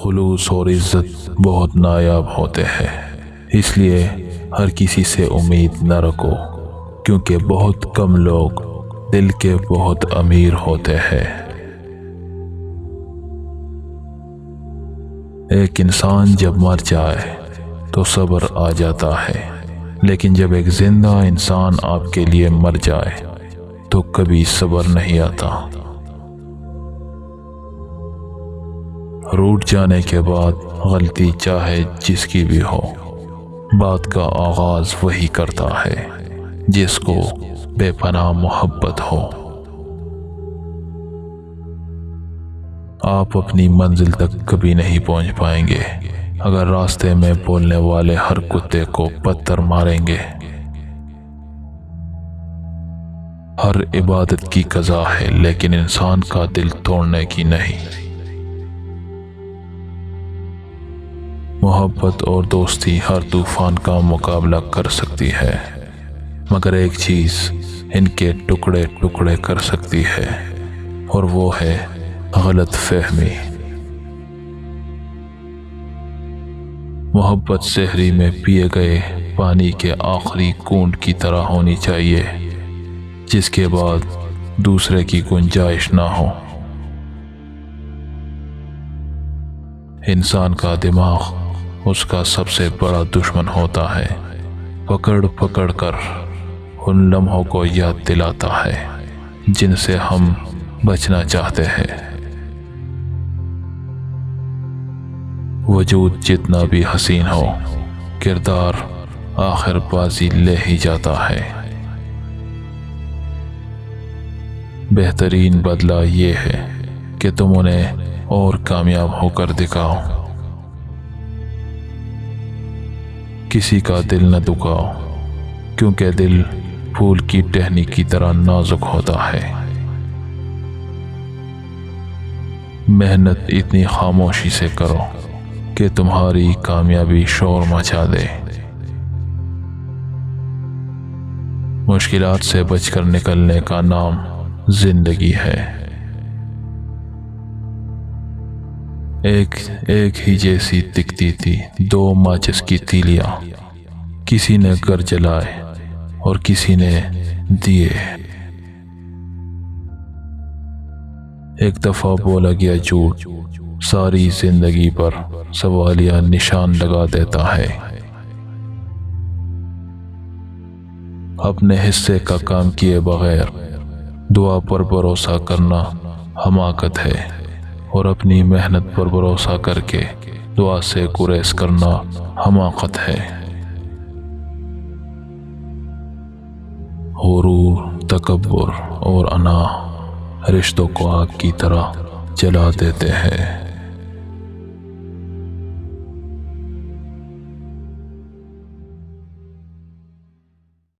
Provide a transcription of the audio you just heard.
खुलूस और इज्जत बहुत नायाब होते हैं। इसलिए हर किसी से उम्मीद न रखो, क्योंकि बहुत कम लोग दिल के बहुत अमीर होते हैं। एक इंसान जब मर जाए तो सब्र आ जाता है, लेकिन जब एक जिंदा इंसान आपके लिए मर जाए तो कभी सब्र नहीं आता। रूठ जाने के बाद गलती चाहे जिसकी भी हो, बात का आगाज वही करता है जिसको बेपनाह मोहब्बत हो। आप अपनी मंजिल तक कभी नहीं पहुंच पाएंगे अगर रास्ते में बोलने वाले हर कुत्ते को पत्थर मारेंगे। हर इबादत की कज़ा है, लेकिन इंसान का दिल तोड़ने की नहीं। मोहब्बत और दोस्ती हर तूफान का मुकाबला कर सकती है, मगर एक चीज इनके टुकड़े टुकड़े कर सकती है, और वो है गलत फहमी। मोहब्बत सहरी में पिए गए पानी के आखिरी बूंद की तरह होनी चाहिए, जिसके बाद दूसरे की गुंजाइश ना हो। इंसान का दिमाग उसका सबसे बड़ा दुश्मन होता है। पकड़ पकड़ कर उन लम्हों को याद दिलाता है जिनसे हम बचना चाहते हैं। वजूद जितना भी हसीन हो, किरदार आखिर बाजी ले ही जाता है। बेहतरीन बदला ये है कि तुम उन्हें और कामयाब होकर दिखाओ। किसी का दिल न दुखाओ, क्योंकि दिल फूल की टहनी की तरह नाजुक होता है। मेहनत इतनी खामोशी से करो कि तुम्हारी कामयाबी शोर मचा दे। मुश्किलात से बचकर निकलने का नाम जिंदगी है। एक ही जैसी दिखती थी दो माचिस की तीलियां, किसी ने घर जलाए और किसी ने दिए। एक दफा बोला गया झूठ सारी जिंदगी पर सवालिया निशान लगा देता है। अपने हिस्से का काम किए बगैर दुआ पर भरोसा करना हमाकत है, और अपनी मेहनत पर भरोसा करके दुआ से गुरेज करना हमाकत है। गुरूर, तकब्बुर और अना रिश्तों को आग की तरह जला देते हैं।